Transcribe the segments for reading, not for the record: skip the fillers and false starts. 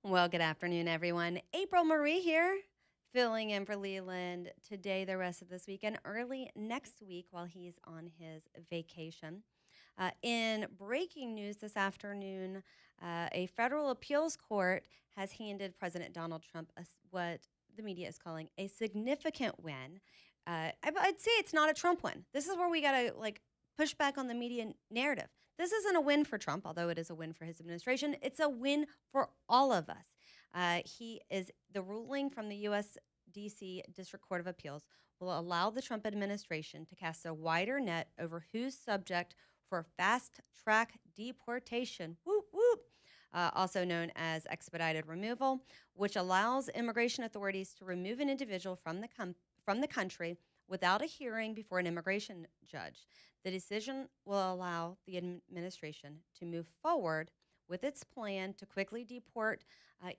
Well, good afternoon, everyone. April Marie here, filling in for Leland today, the rest of this week, and early next week while he's on his vacation. In breaking news this afternoon, a federal appeals court has handed President Donald Trump what the media is calling a significant win. I'd say it's not a Trump win. This is where we got to push back on the media narrative. This isn't a win for Trump, although it is a win for his administration. It's a win for all of us. He is the ruling from the U.S. D.C. District Court of Appeals will allow the Trump administration to cast a wider net over who's subject for fast track deportation, whoop, whoop, also known as expedited removal, which allows immigration authorities to remove an individual from the country without a hearing before an immigration judge. The decision will allow the administration to move forward with its plan to quickly deport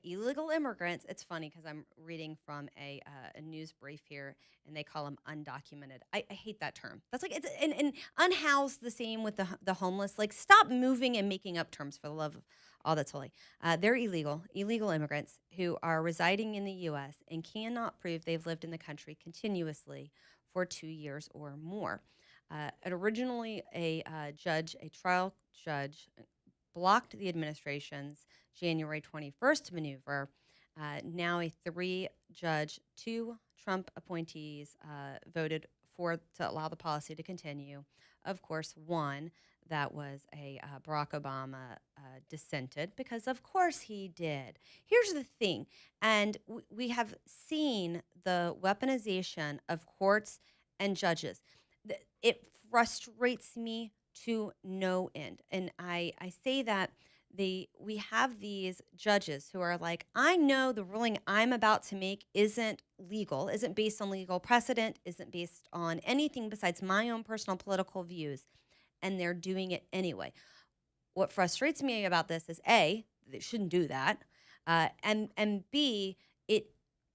illegal immigrants. It's funny because I'm reading from a news brief here, and they call them undocumented. I hate that term. That's like and unhoused. The same with the homeless. Like, stop moving and making up terms for the love of all that's holy. They're illegal immigrants who are residing in the U.S. and cannot prove they've lived in the country continuously for 2 years or more. Originally, a trial judge, blocked the administration's January 21st maneuver. Now, a three-judge, two Trump appointees voted to allow the policy to continue. Of course, one that was a Barack Obama dissented, because of course he did. Here's the thing, and we have seen the weaponization of courts and judges. It frustrates me to no end. And I say that we have these judges who are like, I know the ruling I'm about to make isn't legal, isn't based on legal precedent, isn't based on anything besides my own personal political views, and they're doing it anyway. What frustrates me about this is A, they shouldn't do that, and B, it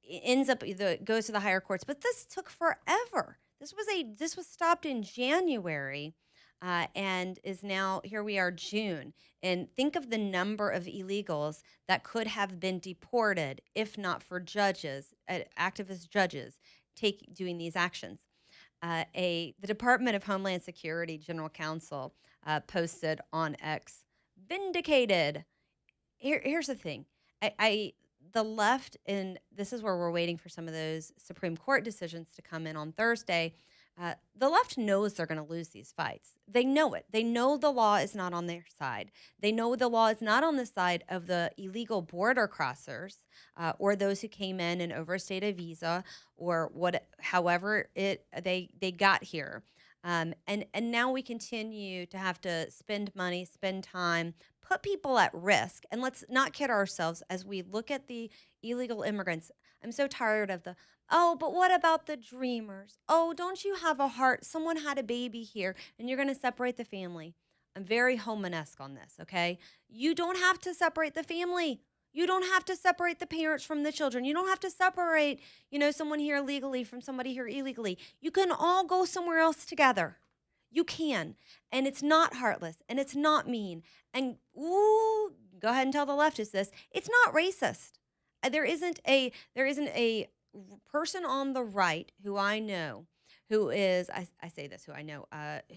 ends up goes to the higher courts. But this took forever. This was stopped in January, and is now, here we are, June. And think of the number of illegals that could have been deported if not for judges, activist judges, doing these actions. The Department of Homeland Security General Counsel posted on X, vindicated. Here's the thing. The left, and this is where we're waiting for some of those Supreme Court decisions to come in on Thursday. The left knows they're going to lose these fights. They know it. They know the law is not on their side. They know the law is not on the side of the illegal border crossers, or those who came in and overstayed a visa, or however they got here. And now we continue to have to spend money, spend time, put people at risk. And let's not kid ourselves as we look at the illegal immigrants. I'm so tired of oh, but what about the dreamers? Oh, don't you have a heart? Someone had a baby here and you're going to separate the family. I'm very Homanesque on this, okay? You don't have to separate the family. You don't have to separate the parents from the children. You don't have to separate, someone here legally from somebody here illegally. You can all go somewhere else together. You can. And it's not heartless and it's not mean. And ooh, go ahead and tell the leftists this. It's not racist. There isn't a person on the right who I know who is, I say this, who I know,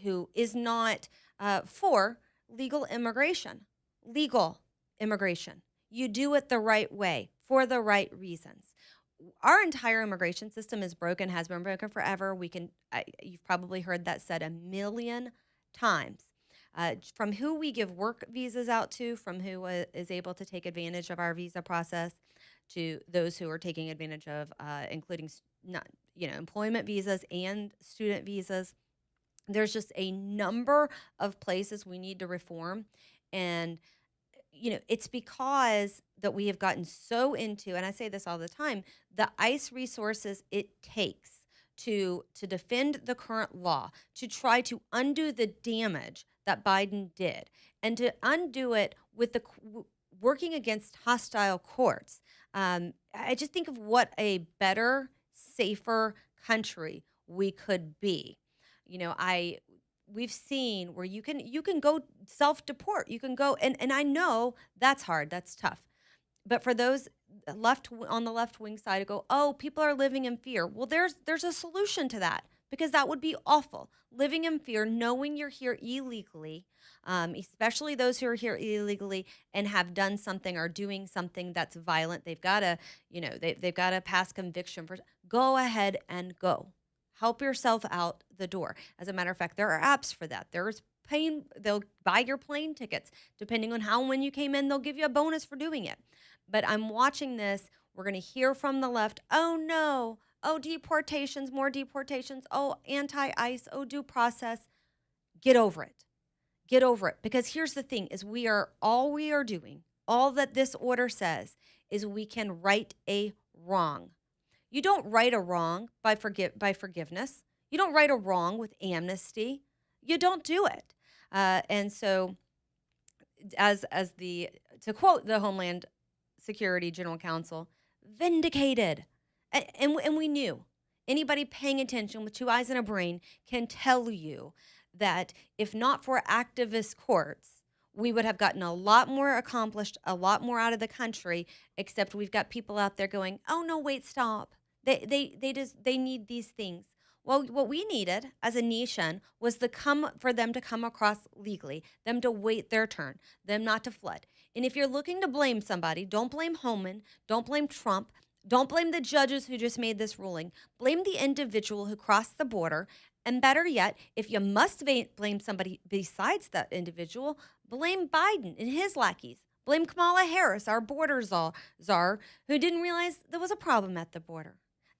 who is not for legal immigration. Legal immigration. You do it the right way for the right reasons. Our entire immigration system is broken, has been broken forever. You've probably heard that said a million times. From who we give work visas out to, from who is able to take advantage of our visa process, to those who are taking advantage of, including employment visas and student visas. There's just a number of places we need to reform, and it's because that we have gotten so into, and I say this all the time, the ICE resources it takes to defend the current law, to try to undo the damage that Biden did, and to undo it with working against hostile courts. I just think of what a better, safer country we could be. We've seen where you can go self-deport. You can go, and I know that's hard, that's tough. But for those on the left wing side who go, oh, people are living in fear. Well, there's a solution to that, because that would be awful. Living in fear, knowing you're here illegally, especially those who are here illegally and have done something or doing something that's violent. They've got to, they've got to pass conviction for. Go ahead and go. Help yourself out the door. As a matter of fact, there are apps for that. There's plane. They'll buy your plane tickets depending on how and when you came in. They'll give you a bonus for doing it. But I'm watching this. We're going to hear from the left. Oh no. Oh, deportations, more deportations. Oh, anti-ICE. Oh, due process. Get over it. Get over it. Because here's the thing: is we are doing, all that this order says, is we can right a wrong. You don't right a wrong by forgiveness. You don't right a wrong with amnesty. You don't do it. And so, to quote the Homeland Security General Counsel, vindicated. And we knew. Anybody paying attention with two eyes and a brain can tell you that if not for activist courts, we would have gotten a lot more accomplished, a lot more out of the country, except we've got people out there going, oh no, wait, stop. They need these things. Well, what we needed as a nation was for them to come across legally, them to wait their turn, them not to flood. And if you're looking to blame somebody, don't blame Homan, don't blame Trump, don't blame the judges who just made this ruling. Blame the individual who crossed the border. And better yet, if you must blame somebody besides that individual, blame Biden and his lackeys. Blame Kamala Harris, our border czar, who didn't realize there was a problem at the border.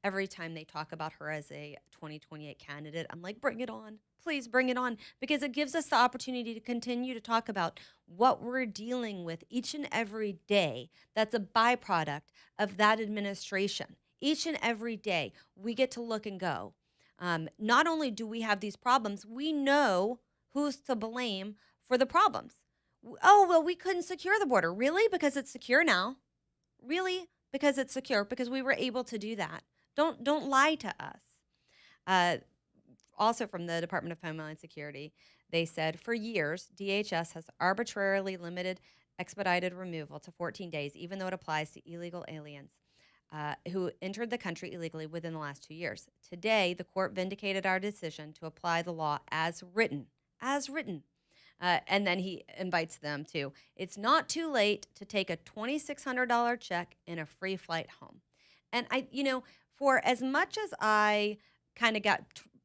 Every time they talk about her as a 2028 candidate, I'm like, bring it on. Please bring it on, because it gives us the opportunity to continue to talk about what we're dealing with each and every day that's a byproduct of that administration. Each and every day, we get to look and go. Not only do we have these problems, we know who's to blame for the problems. Oh, well, we couldn't secure the border. Really? Because it's secure now? Really? Because it's secure? Because we were able to do that. Don't lie to us. Also from the Department of Homeland Security, they said, for years, DHS has arbitrarily limited expedited removal to 14 days, even though it applies to illegal aliens who entered the country illegally within the last 2 years. Today, the court vindicated our decision to apply the law as written. As written. And then he invites them to, it's not too late to take a $2,600 check and a free flight home. And for as much as I kind of got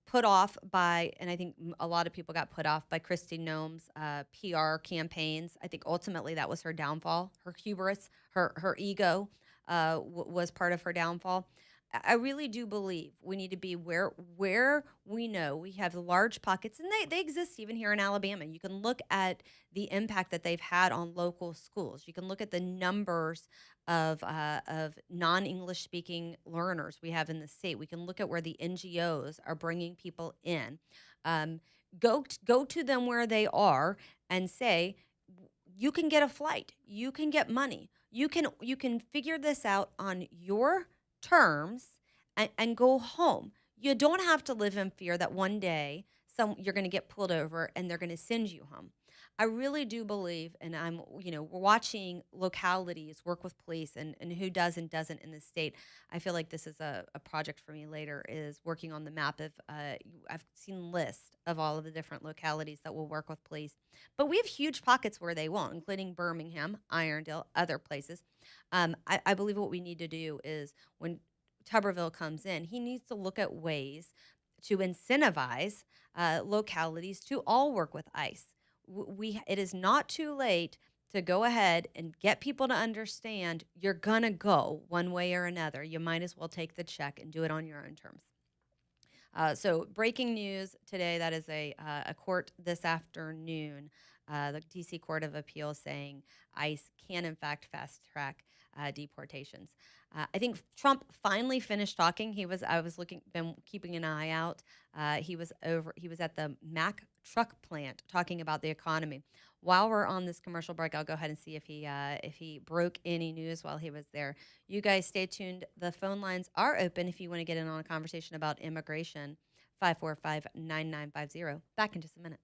put off by, and I think a lot of people got put off by Kristi Noem's PR campaigns, I think ultimately that was her downfall. Her hubris, her ego was part of her downfall. I really do believe we need to be where we know we have large pockets, and they exist even here in Alabama. You can look at the impact that they've had on local schools. You can look at the numbers of non-English speaking learners we have in the state. We can look at where the NGOs are bringing people in. Go to them where they are and say, you can get a flight, you can get money, you can figure this out on your terms and go home. You don't have to live in fear that one day you're going to get pulled over and they're going to send you home. I really do believe, and we're watching localities work with police and who does and doesn't in the state. I feel like this is a project for me later, is working on the map of, I've seen lists of all of the different localities that will work with police. But we have huge pockets where they won't, including Birmingham, Irondale, other places. I believe what we need to do is when Tuberville comes in, he needs to look at ways to incentivize localities to all work with ICE. It is not too late to go ahead and get people to understand you're going to go one way or another. You might as well take the check and do it on your own terms. So breaking news today, that is a court this afternoon, the D.C. Court of Appeals saying ICE can, in fact, fast-track deportations. I think Trump finally finished talking. Been keeping an eye out. He was at the Mack truck plant talking about the economy. While we're on this commercial break, I'll go ahead and see if he broke any news while he was there. You guys stay tuned. The phone lines are open if you want to get in on a conversation about immigration. 545-9950. Back in just a minute.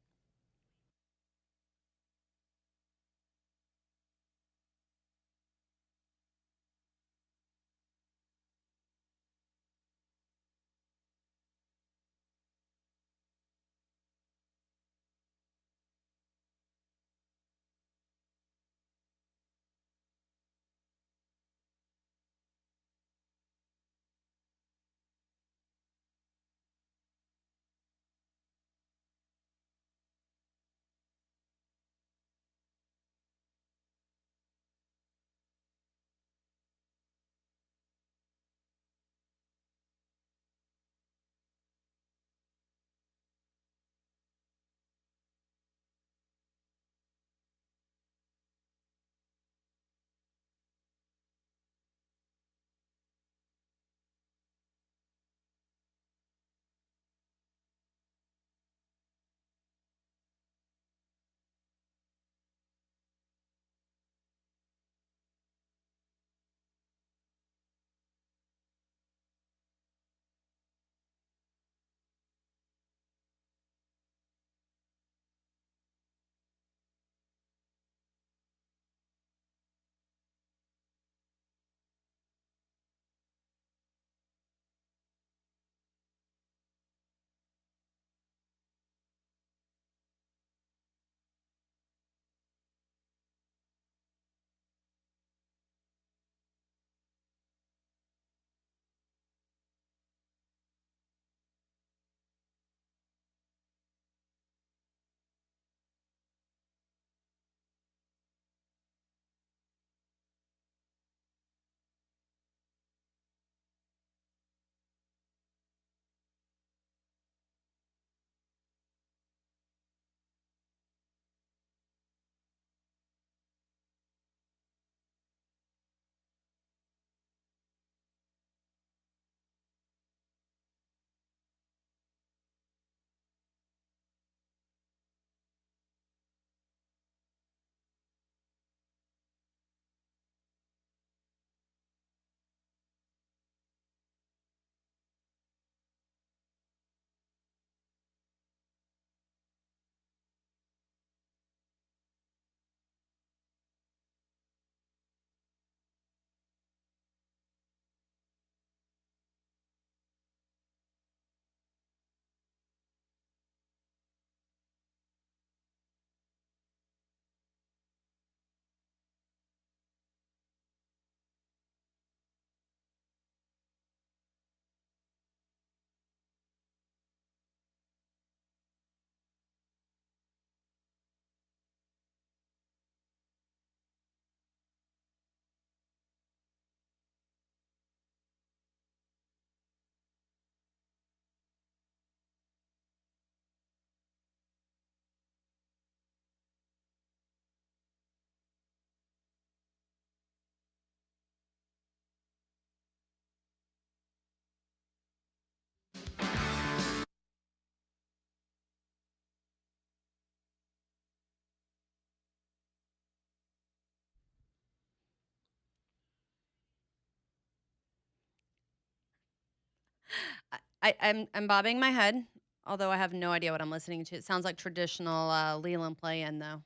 I'm bobbing my head, although I have no idea what I'm listening to. It sounds like traditional Leland playing though.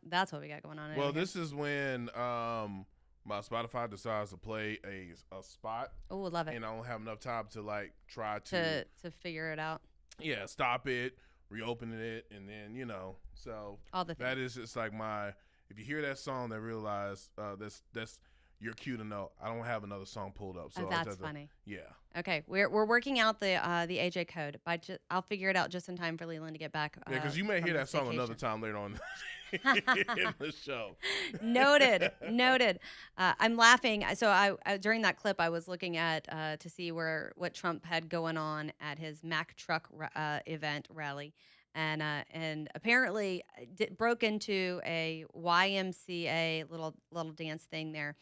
That's what we got going on over Well, here. this is when my Spotify decides to play a spot, Oh, love it and I don't have enough time to like try to to figure it out. stop it, reopen it, and then so All the that things. is just like my. If you hear that song, then realize that's your cue to know I don't have another song pulled up. So I That's just have to, funny. yeah. Okay, we're working out the AJ code. I'll figure it out just in time for Leland to get back Yeah, because you may from hear his that song another vacation. time later on in the show. Noted, noted. I'm laughing. So I during that clip, I was looking at to see what Trump had going on at his Mack truck event rally, and apparently broke into a YMCA little dance thing there.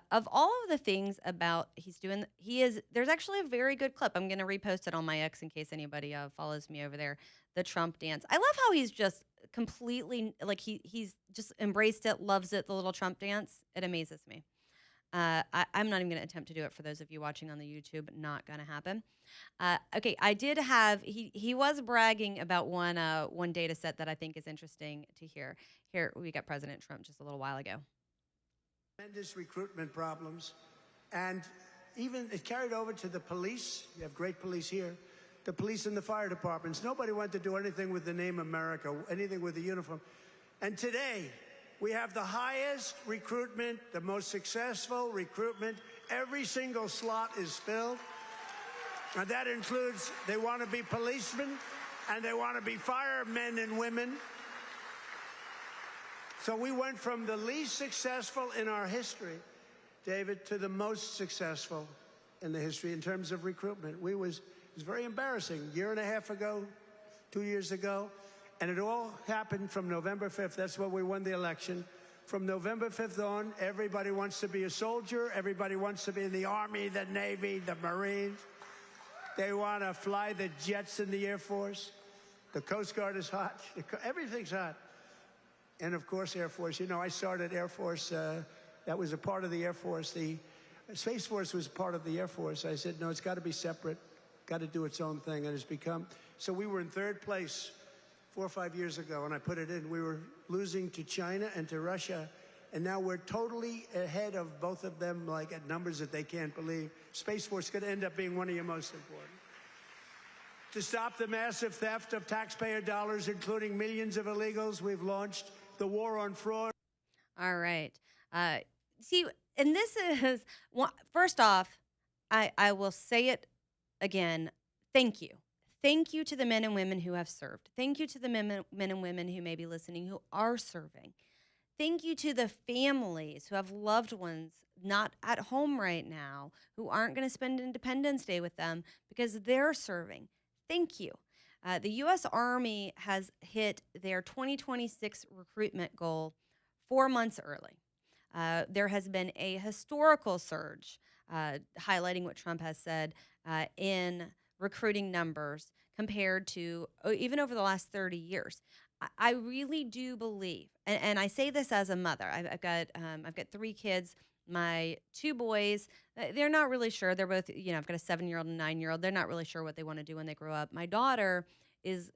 Of all of the things about there's actually a very good clip. I'm going to repost it on my X in case anybody follows me over there. The Trump dance. I love how he's just completely like he's just embraced it, loves it. The little Trump dance. It amazes me. I'm not even going to attempt to do it for those of you watching on the YouTube. Not going to happen. Okay, I did have he was bragging about one data set that I think is interesting to hear. Here we got President Trump just a little while ago. Tremendous recruitment problems, and even it carried over to the police. You have great police here. The police and the fire departments. Nobody wanted to do anything with the name America, anything with the uniform. And today, we have the highest recruitment, the most successful recruitment. Every single slot is filled. And that includes they want to be policemen and they want to be firemen and women. So we went from the least successful in our history, David, to the most successful in the history in terms of recruitment. It was very embarrassing. A year and a half ago, 2 years ago, and it all happened from November 5th. That's when we won the election. From November 5th on, everybody wants to be a soldier. Everybody wants to be in the Army, the Navy, the Marines. They want to fly the jets in the Air Force. The Coast Guard is hot. Everything's hot. And, of course, Air Force. You know, I started Air Force. That was a part of the Air Force. The Space Force was part of the Air Force. I said, no, it's got to be separate, got to do its own thing. And it's become. So we were in third place 4 or 5 years ago, and I put it in. We were losing to China and to Russia. And now we're totally ahead of both of them, like at numbers that they can't believe. Space Force is going to end up being one of your most important. To stop the massive theft of taxpayer dollars, including millions of illegals, we've launched the war on fraud. All right. See, and this is first off, I will say it again. Thank you. Thank you to the men and women who have served. Thank you to the men and women who may be listening who are serving. Thank you to the families who have loved ones not at home right now, who aren't going to spend Independence Day with them because they're serving. Thank you. The U.S. Army has hit their 2026 recruitment goal 4 months early. There has been a historical surge, highlighting what Trump has said in recruiting numbers compared to even over the last 30 years. I really do believe, and I say this as a mother. I've got 3 kids. My 2 boys, they're not really sure. They're both, I've got a 7-year-old and a 9-year-old. They're not really sure what they want to do when they grow up. My daughter has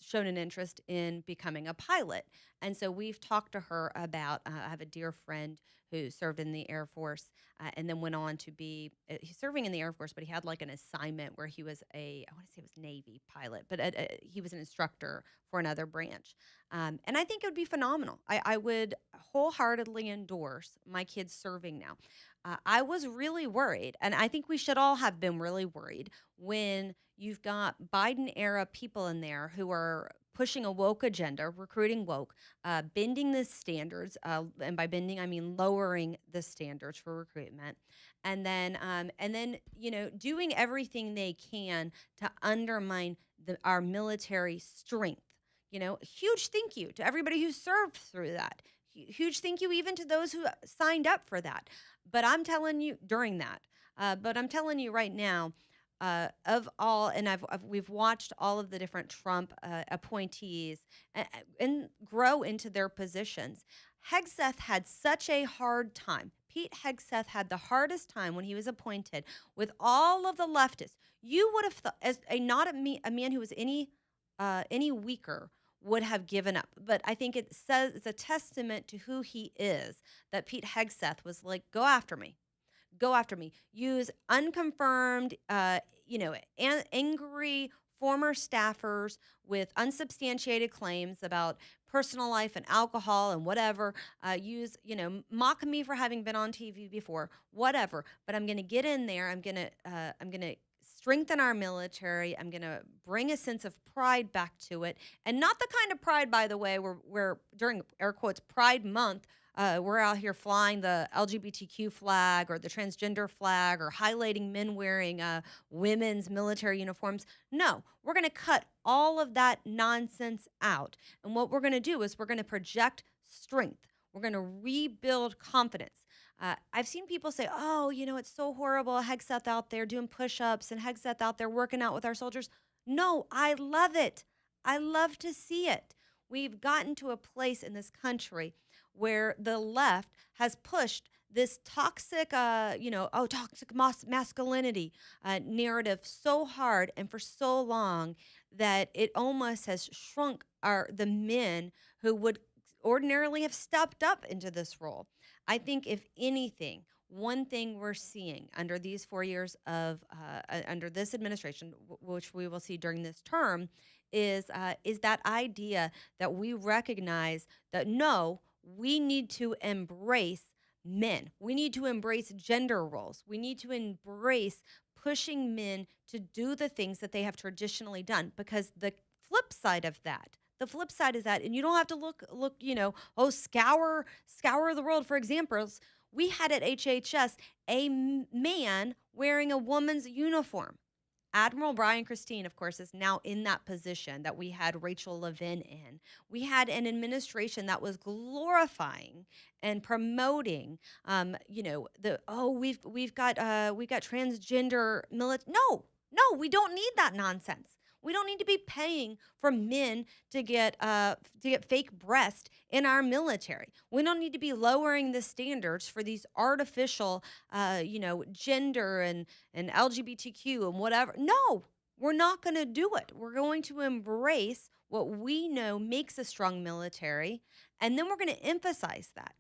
shown an interest in becoming a pilot. And so we've talked to her about, I have a dear friend who served in the Air Force and then went on to be he's serving in the Air Force, but he had like an assignment where he was I want to say it was Navy pilot, but he was an instructor for another branch. And I think it would be phenomenal. I would wholeheartedly endorse my kids serving now. I was really worried, and I think we should all have been really worried when you've got Biden era people in there who are pushing a woke agenda, recruiting woke, bending the standards, and by bending I mean lowering the standards for recruitment, and then doing everything they can to undermine our military strength. Huge thank you to everybody who served through that. Huge thank you even to those who signed up for that. But I'm telling you during that. But I'm telling you right now, of all, and we've watched all of the different Trump appointees and grow into their positions. Hegseth had such a hard time. Pete Hegseth had the hardest time when he was appointed with all of the leftists. You would have thought, as a man who was any weaker, would have given up. But I think it's a testament to who he is that Pete Hegseth was like, go after me. Go after me. Use unconfirmed, angry former staffers with unsubstantiated claims about personal life and alcohol and whatever. Mock me for having been on TV before, whatever. But I'm going to get in there. I'm going to strengthen our military. I'm going to bring a sense of pride back to it, and not the kind of pride, by the way, where during air quotes Pride Month. We're out here flying the LGBTQ flag or the transgender flag or highlighting men wearing women's military uniforms. No, we're going to cut all of that nonsense out. And what we're going to do is we're going to project strength. We're going to rebuild confidence. I've seen people say, oh, it's so horrible. Hegseth out there doing push-ups and Hegseth out there working out with our soldiers. No, I love it. I love to see it. We've gotten to a place in this country where the left has pushed this toxic, toxic masculinity narrative so hard and for so long that it almost has shrunk the men who would ordinarily have stepped up into this role. I think, if anything, one thing we're seeing under these 4 years of under this administration, which we will see during this term, is that idea that we recognize that no, we need to embrace men. We need to embrace gender roles. We need to embrace pushing men to do the things that they have traditionally done, because the flip side is that, and you don't have to look, scour the world for examples. We had at HHS a man wearing a woman's uniform. Admiral Brian Christine, of course, is now in that position that we had Rachel Levin in. We had an administration that was glorifying and promoting, we've got transgender military. No, we don't need that nonsense. We don't need to be paying for men to get fake breast in our military. We don't need to be lowering the standards for these artificial, gender and LGBTQ and whatever. No, we're not going to do it. We're going to embrace what we know makes a strong military, and then we're going to emphasize that.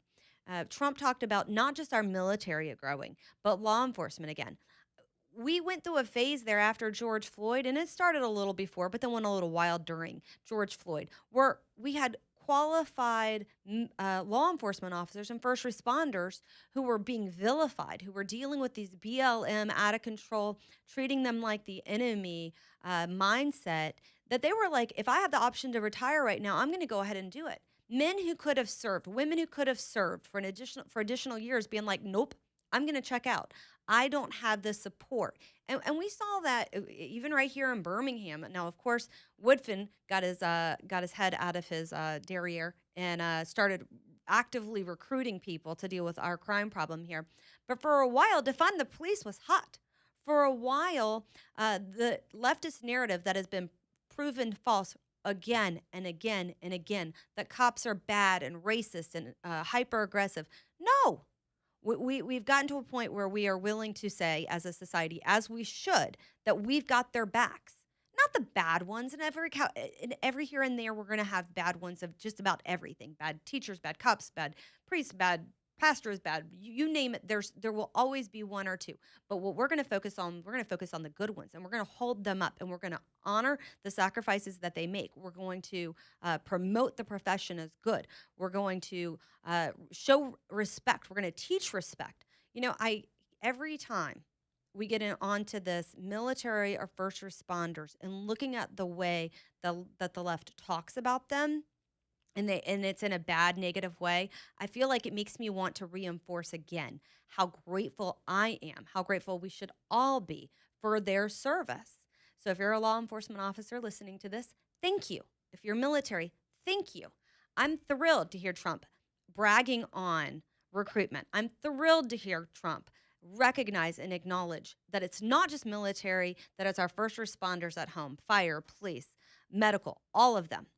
Trump talked about not just our military growing, but law enforcement again. We went through a phase there after George Floyd, and it started a little before, but then went a little wild during George Floyd, where we had qualified law enforcement officers and first responders who were being vilified, who were dealing with these BLM out of control, treating them like the enemy mindset, that they were like, if I have the option to retire right now, I'm going to go ahead and do it. Men who could have served, women who could have served for additional years being like, nope, I'm going to check out. I don't have the support. And we saw that even right here in Birmingham. Now, of course, Woodfin got his head out of his derriere and started actively recruiting people to deal with our crime problem here. But for a while, defund the police was hot. For a while, the leftist narrative that has been proven false again and again and again, that cops are bad and racist and hyper-aggressive. No. We've gotten to a point where we are willing to say, as a society, as we should, that we've got their backs. Not the bad ones. In every here and there, we're going to have bad ones of just about everything. Bad teachers, bad cops, bad priests, bad pastors, bad, you name it. There will always be one or two. But what we're going to focus on the good ones, and we're going to hold them up, and we're going to honor the sacrifices that they make. We're going to promote the profession as good. We're going to show respect. We're going to teach respect. Every time we get onto this military or first responders and looking at the way that the left talks about them, and it's in a bad, negative way, I feel like it makes me want to reinforce again how grateful I am, how grateful we should all be for their service. So if you're a law enforcement officer listening to this, thank you. If you're military, thank you. I'm thrilled to hear Trump bragging on recruitment. I'm thrilled to hear Trump recognize and acknowledge that it's not just military, that it's our first responders at home, fire, police, medical, all of them.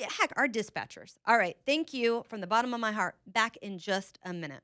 heck, our dispatchers. All right. Thank you from the bottom of my heart. Back in just a minute.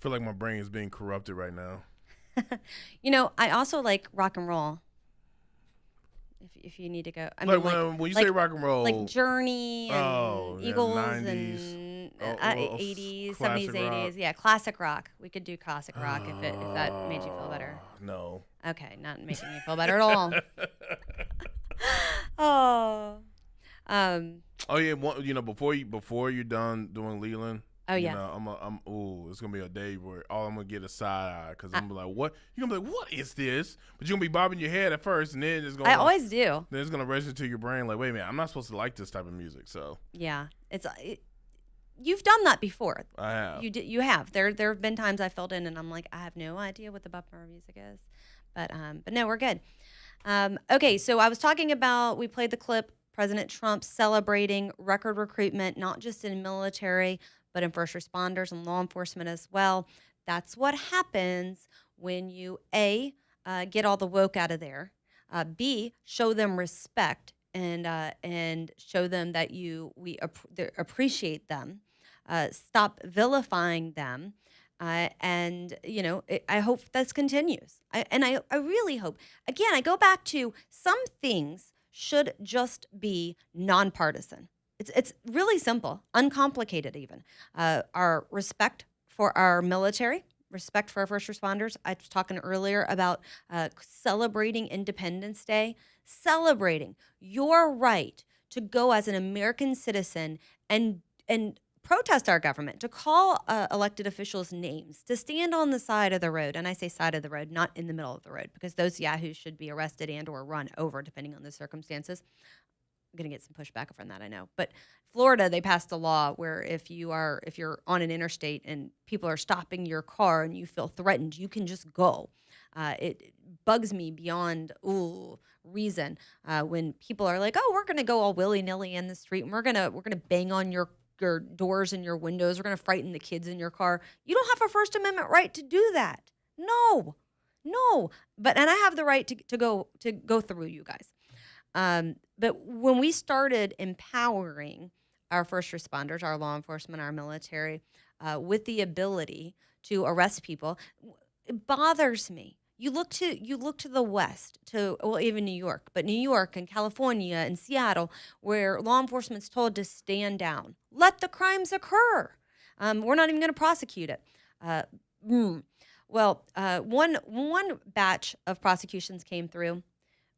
feel like my brain is being corrupted right now. You know, I also like rock and roll. If you need to go, I mean, When you say rock and roll, like Journey and Eagles 90s, and oh, 80s, classic 70s, 80s. rock. Yeah, classic rock. We could do classic rock if that made you feel better. No. Okay, not making you feel better at all. Oh. Oh yeah, before you're done doing Leland. Oh yeah. It's gonna be a day where I'm gonna get a side eye because I'm gonna be like, what? You're gonna be like, what is this? But you're gonna be bobbing your head at first, and then it's gonna. I always do. Then it's gonna register to your brain like, wait a minute, I'm not supposed to like this type of music. So yeah, you've done that before. I have. You have. There have been times I filled in and I'm like, I have no idea what the bumper music is, but no, we're good. Okay, so I was talking about, we played the clip, President Trump celebrating record recruitment, not just in military, but in first responders and law enforcement as well. That's what happens when you, A, get all the woke out of there, B, show them respect and show them that we appreciate them, stop vilifying them, and I hope this continues. I really hope. Again, I go back to some things should just be nonpartisan. It's really simple, uncomplicated even. Our respect for our military, respect for our first responders. I was talking earlier about celebrating Independence Day, celebrating your right to go as an American citizen and protest our government, to call elected officials names, to stand on the side of the road. And I say side of the road, not in the middle of the road, because those yahoos should be arrested and or run over, depending on the circumstances. I'm going to get some pushback from that, I know. But Florida, they passed a law where if you're on an interstate and people are stopping your car and you feel threatened, you can just go. It bugs me beyond reason when people are like, oh, we're going to go all willy-nilly in the street and we're going to bang on your doors and your windows. We're going to frighten the kids in your car. You don't have a First Amendment right to do that. No. And I have the right to go through you guys. But when we started empowering our first responders, our law enforcement, our military, with the ability to arrest people, it bothers me. You look to the West, even New York, but New York and California and Seattle, where law enforcement's told to stand down, let the crimes occur. We're not even going to prosecute it. Well, one batch of prosecutions came through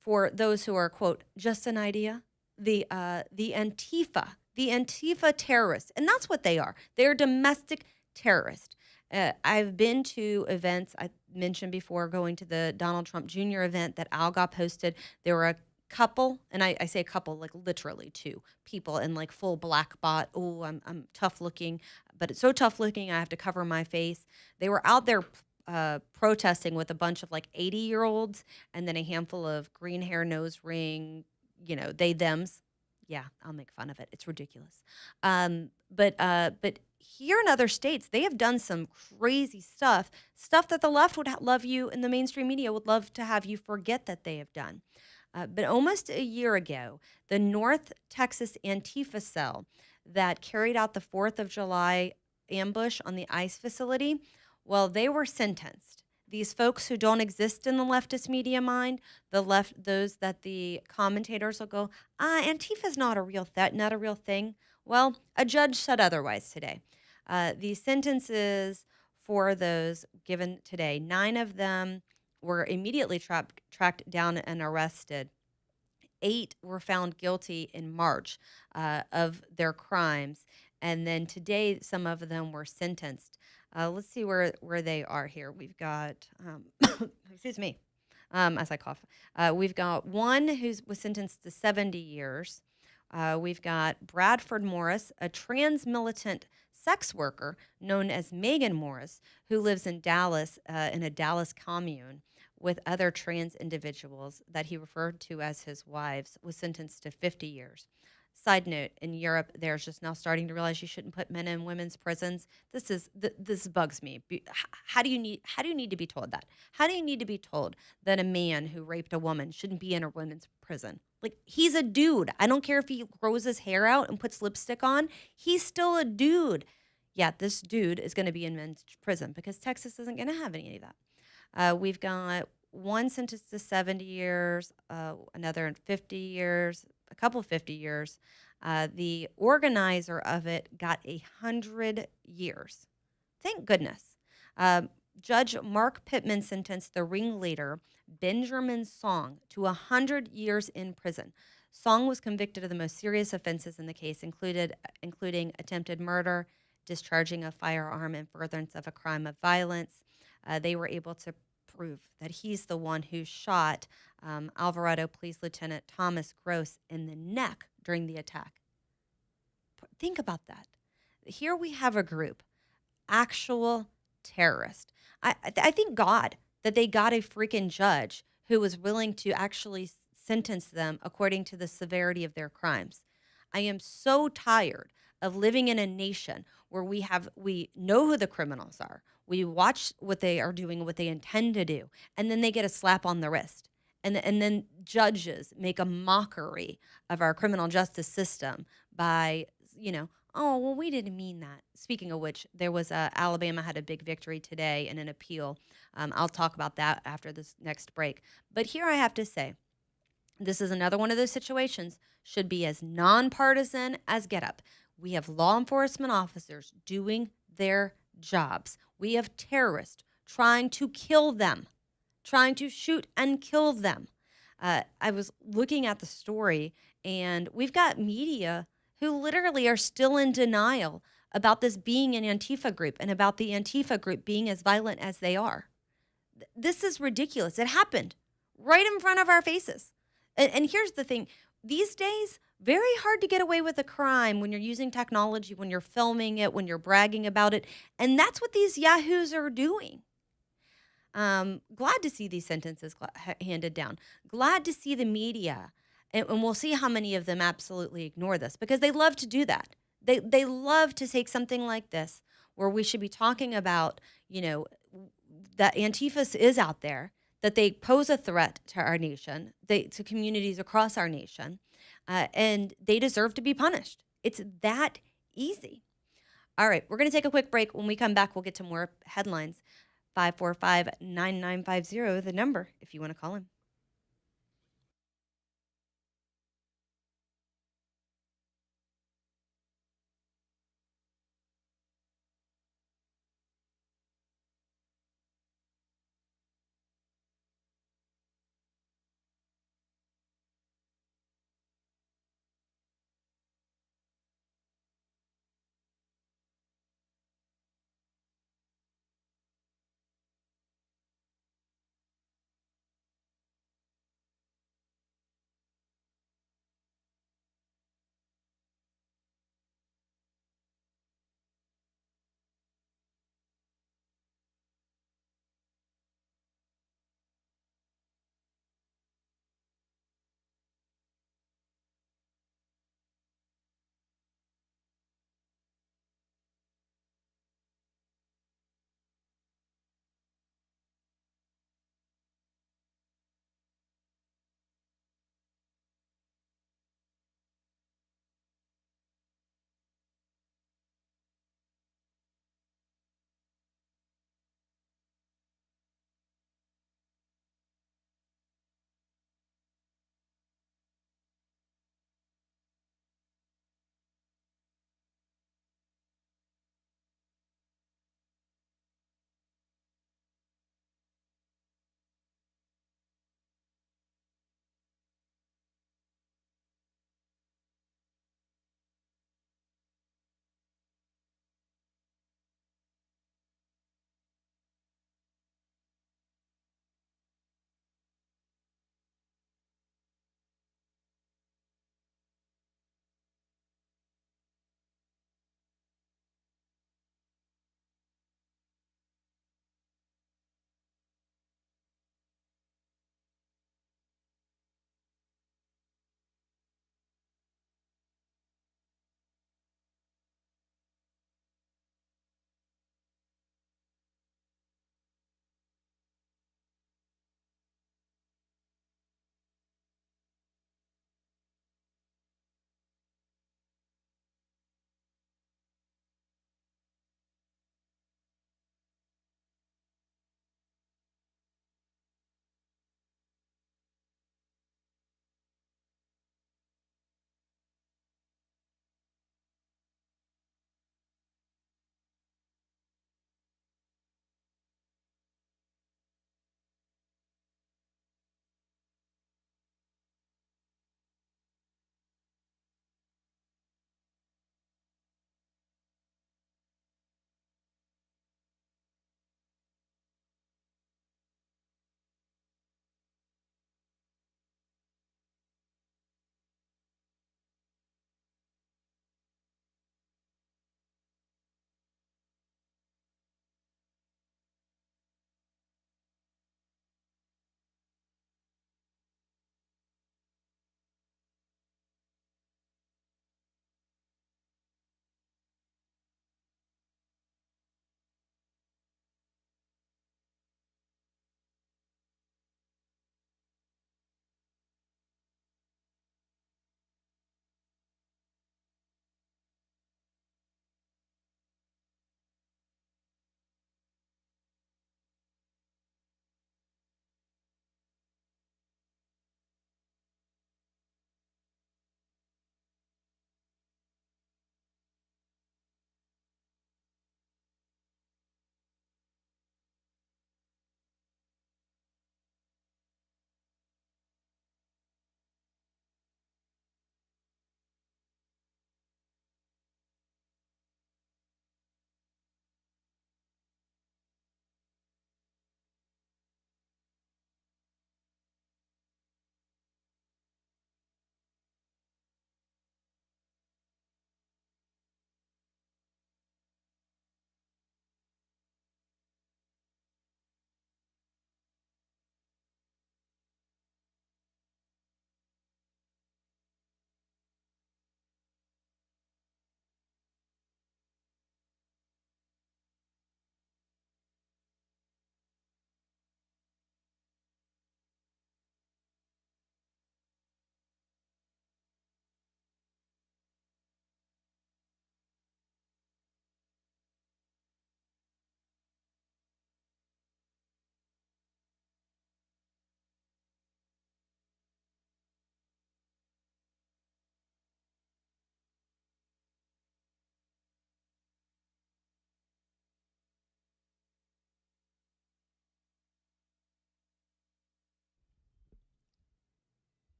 for those who are, quote, just an idea, the Antifa terrorists, and that's what they are. They're domestic terrorists. I've been to events, I mentioned before, going to the Donald Trump Jr. event that Alga posted. There were a couple, and I say a couple, like literally two people in like full black bot. Oh, I'm tough looking, but it's so tough looking I have to cover my face. They were out there protesting with a bunch of like 80-year-olds and then a handful of green hair, nose ring, they, thems. Yeah, I'll make fun of it. It's ridiculous. But here in other states, they have done some crazy stuff that the left would love you, and the mainstream media would love to have you forget that they have done. But almost a year ago, the North Texas Antifa cell that carried out the 4th of July ambush on the ICE facility, well, they were sentenced. These folks who don't exist in the leftist media mind, those that the commentators will go, Antifa's not a real thing. Well, a judge said otherwise today. The sentences for those given today, 9 of them were immediately tracked down and arrested. 8 were found guilty in March of their crimes. And then today, some of them were sentenced. Let's see where they are here. We've got, excuse me, as I cough. We've got one who was sentenced to 70 years. We've got Bradford Morris, a trans militant sex worker known as Megan Morris, who lives in Dallas, in a Dallas commune with other trans individuals that he referred to as his wives, was sentenced to 50 years. Side note, in Europe, they're just now starting to realize you shouldn't put men in women's prisons. This bugs me. How do you need to be told that? How do you need to be told that a man who raped a woman shouldn't be in a women's prison? Like, he's a dude. I don't care if he grows his hair out and puts lipstick on. He's still a dude. yeah, this dude is going to be in men's prison because Texas isn't going to have any of that. We've got one sentenced to 70 years, another in 50 years, a couple 50 years. The organizer of it got 100 years. Thank goodness. Judge Mark Pittman sentenced the ringleader, Benjamin Song, to 100 years in prison. Song was convicted of the most serious offenses in the case, including attempted murder, discharging a firearm in furtherance of a crime of violence. They were able to prove that he's the one who shot Alvarado Police Lieutenant Thomas Gross in the neck during the attack. Think about that. Here we have a group, actual terrorist. I thank God that they got a freaking judge who was willing to actually sentence them according to the severity of their crimes. I am so tired of living in a nation where we know who the criminals are. We watch what they are doing, what they intend to do, and then they get a slap on the wrist. And then judges make a mockery of our criminal justice system by, oh, well, we didn't mean that. Speaking of which, there was Alabama had a big victory today in an appeal. I'll talk about that after this next break. But here I have to say, this is another one of those situations, should be as nonpartisan as Get Up. We have law enforcement officers doing their jobs. We have terrorists trying to kill them, trying to shoot and kill them. I was looking at the story, and we've got media who literally are still in denial about this being an Antifa group and about the Antifa group being as violent as they are. This is ridiculous. It happened right in front of our faces. And here's the thing. These days, very hard to get away with a crime when you're using technology, when you're filming it, when you're bragging about it. And that's what these yahoos are doing. Glad to see these sentences handed down. Glad to see the media. And we'll see how many of them absolutely ignore this because they love to do that. They love to take something like this where we should be talking about, that Antifa is out there, that they pose a threat to our nation, to communities across our nation, and they deserve to be punished. It's that easy. All right, we're going to take a quick break. When we come back, we'll get to more headlines. 545-9950, the number, if you want to call in.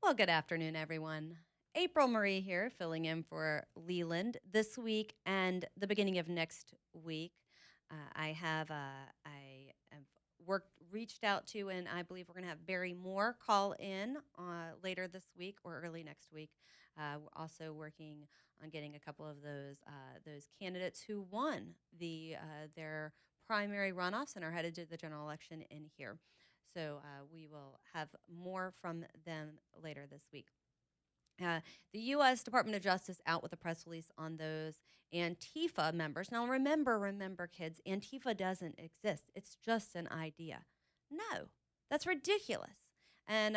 Well, good afternoon, everyone. April Marie here, filling in for Leland this week and the beginning of next week. I have reached out to, and I believe we're going to have Barry Moore call in later this week or early next week. We're also working on getting a couple of those candidates who won their primary runoffs and are headed to the general election in here. So we will have more from them later this week. The U.S. Department of Justice out with a press release on those Antifa members. Now, remember, kids, Antifa doesn't exist. It's just an idea. No, that's ridiculous. And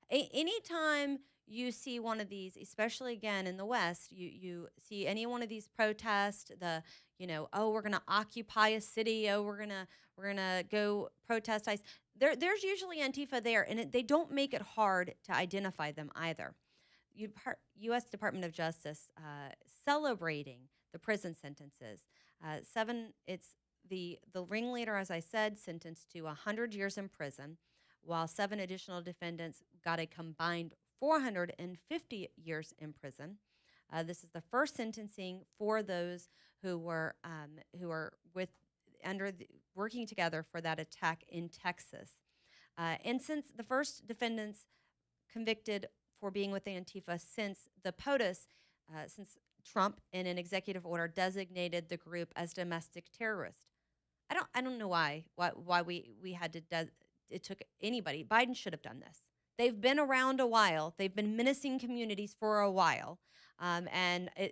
anytime you see one of these, especially again in the West, you see any one of these protests, oh, we're going to occupy a city, oh, we're gonna go protest ICE. There's usually Antifa there, and they don't make it hard to identify them either. U.S. Department of Justice celebrating the prison sentences. It's the ringleader, as I said, sentenced to 100 years in prison, while 7 additional defendants got a combined 450 years in prison. This is the first sentencing for those who are working together for that attack in Texas. And since the first defendants convicted for being with Antifa since the POTUS, since Trump in an executive order designated the group as domestic terrorist. I don't know why we had to it took anybody. Biden should have done this. They've been around a while. They've been menacing communities for a while.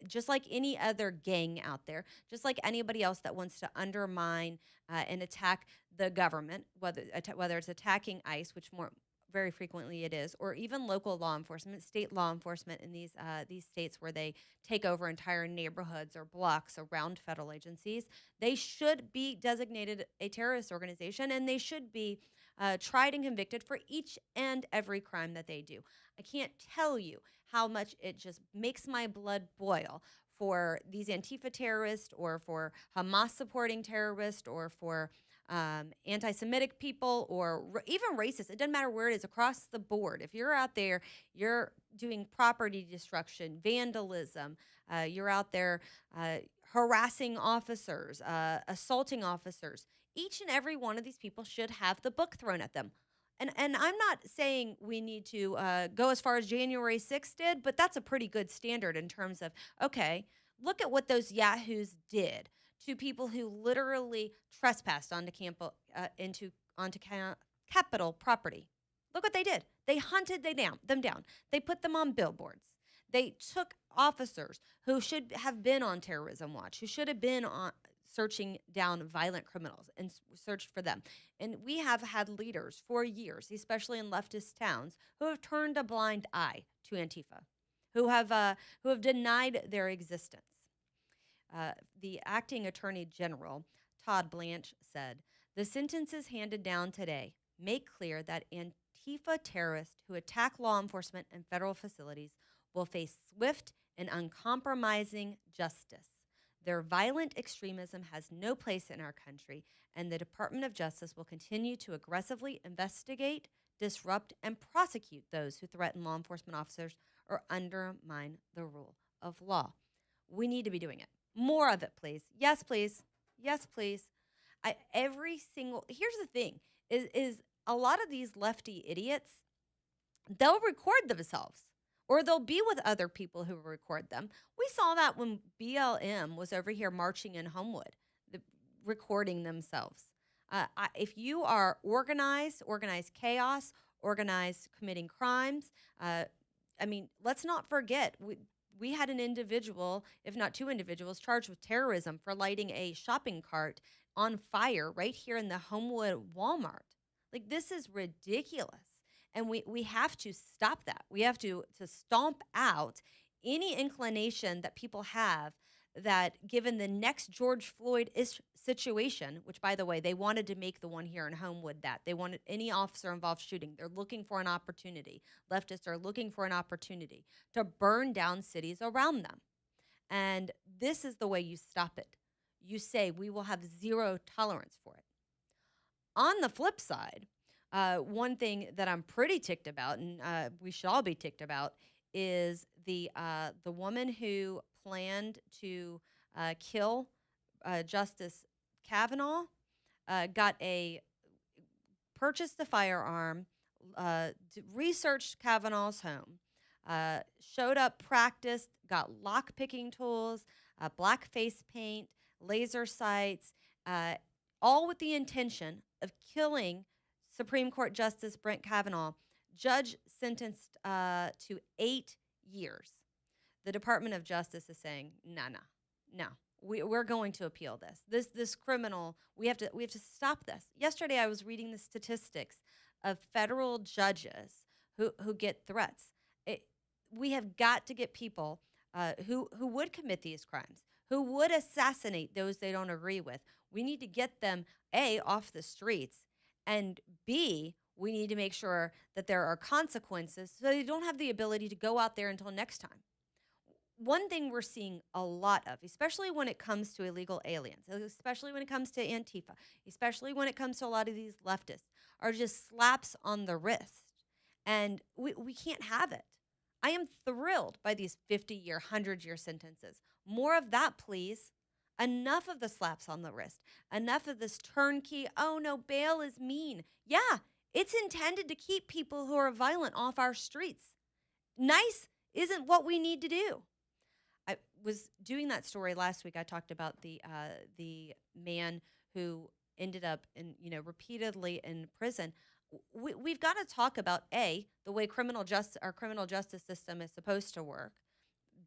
Just like any other gang out there, just like anybody else that wants to undermine and attack the government, whether it's attacking ICE, which very frequently it is, or even local law enforcement, state law enforcement in these states where they take over entire neighborhoods or blocks around federal agencies, they should be designated a terrorist organization, and they should be tried and convicted for each and every crime that they do. I can't tell you how much it just makes my blood boil for these Antifa terrorists or for Hamas-supporting terrorists or for anti-Semitic people or even racist. It doesn't matter where it is, across the board. If you're out there, you're doing property destruction, vandalism, you're out there harassing officers, assaulting officers, each and every one of these people should have the book thrown at them. And I'm not saying we need to go as far as January 6th did, but that's a pretty good standard in terms of, okay, look at what those yahoos did to people who literally trespassed onto Capitol property. Look what they did. They hunted them down. They put them on billboards. They took officers who should have been on terrorism watch, who should have been on searching down violent criminals and searched for them. And we have had leaders for years, especially in leftist towns, who have turned a blind eye to Antifa, who have denied their existence. The acting attorney general, Todd Blanche, said, "The sentences handed down today make clear that Antifa terrorists who attack law enforcement and federal facilities will face swift and uncompromising justice. Their violent extremism has no place in our country, and the Department of Justice will continue to aggressively investigate, disrupt, and prosecute those who threaten law enforcement officers or undermine the rule of law." We need to be doing it. More of it, please. Yes, please. Yes, please. Here's the thing, is a lot of these lefty idiots, they'll record themselves or they'll be with other people who record them. We saw that when BLM was over here marching in Homewood, recording themselves. If you are organized chaos, organized committing crimes, let's not forget, we had an individual, if not 2 individuals, charged with terrorism for lighting a shopping cart on fire right here in the Homewood Walmart. Like, this is ridiculous. And we have to stop that. We have to stomp out any inclination that people have that, given the next George Floyd situation, which, by the way, they wanted to make the one here in Homewood that. They wanted any officer involved shooting. They're looking for an opportunity. Leftists are looking for an opportunity to burn down cities around them. And this is the way you stop it. You say we will have zero tolerance for it. On the flip side, One thing that I'm pretty ticked about, and we should all be ticked about, is the woman who planned to kill Justice Kavanaugh. Purchased a firearm, researched Kavanaugh's home, showed up, practiced, got lock picking tools, black face paint, laser sights, all with the intention of killing Supreme Court Justice Brett Kavanaugh. Judge sentenced to 8 years. The Department of Justice is saying, no. We're going to appeal this. This criminal. We have to stop this. Yesterday, I was reading the statistics of federal judges who get threats. We have got to get people who would commit these crimes, who would assassinate those they don't agree with. We need to get them A, off the streets, and B, we need to make sure that there are consequences so they don't have the ability to go out there until next time. One thing we're seeing a lot of, especially when it comes to illegal aliens, especially when it comes to Antifa, especially when it comes to a lot of these leftists, are just slaps on the wrist. And we can't have it. I am thrilled by these 50-year, 100-year sentences. More of that, please. Enough of the slaps on the wrist. Enough of this turnkey, oh no, bail is mean. Yeah, it's intended to keep people who are violent off our streets. Nice isn't what we need to do. I was doing that story last week. I talked about the man who ended up repeatedly in prison. We've got to talk about A, the way our criminal justice system is supposed to work.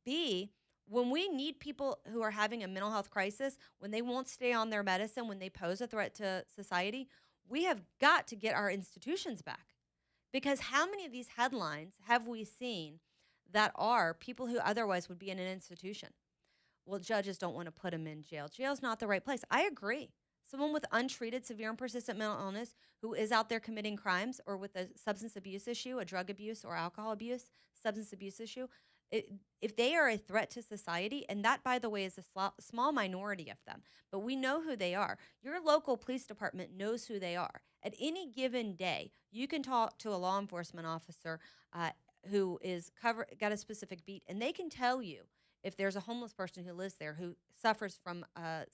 B, when we need people who are having a mental health crisis, when they won't stay on their medicine, when they pose a threat to society, we have got to get our institutions back. Because how many of these headlines have we seen that are people who otherwise would be in an institution? Well, judges don't want to put them in jail. Jail's not the right place. I agree. Someone with untreated, severe, and persistent mental illness who is out there committing crimes, or with a substance abuse issue, a drug abuse or alcohol abuse, substance abuse issue, if they are a threat to society, and that, by the way, is a small minority of them, but we know who they are. Your local police department knows who they are. At any given day, you can talk to a law enforcement officer who is got a specific beat, and they can tell you if there's a homeless person who lives there who suffers from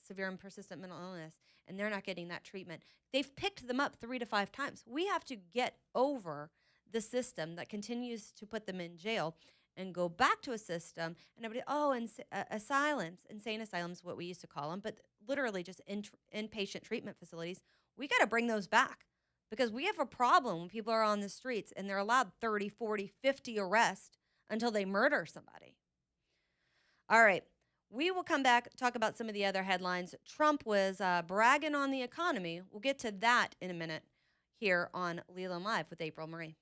severe and persistent mental illness and they're not getting that treatment. They've picked them up 3 to 5 times. We have to get over the system that continues to put them in jail and go back to a system. And everybody, asylums, insane asylums, what we used to call them, but literally just inpatient treatment facilities. We got to bring those back. Because we have a problem when people are on the streets and they're allowed 30, 40, 50 arrests until they murder somebody. All right. We will come back, talk about some of the other headlines. Trump was bragging on the economy. We'll get to that in a minute here on Leland Live with April Marie.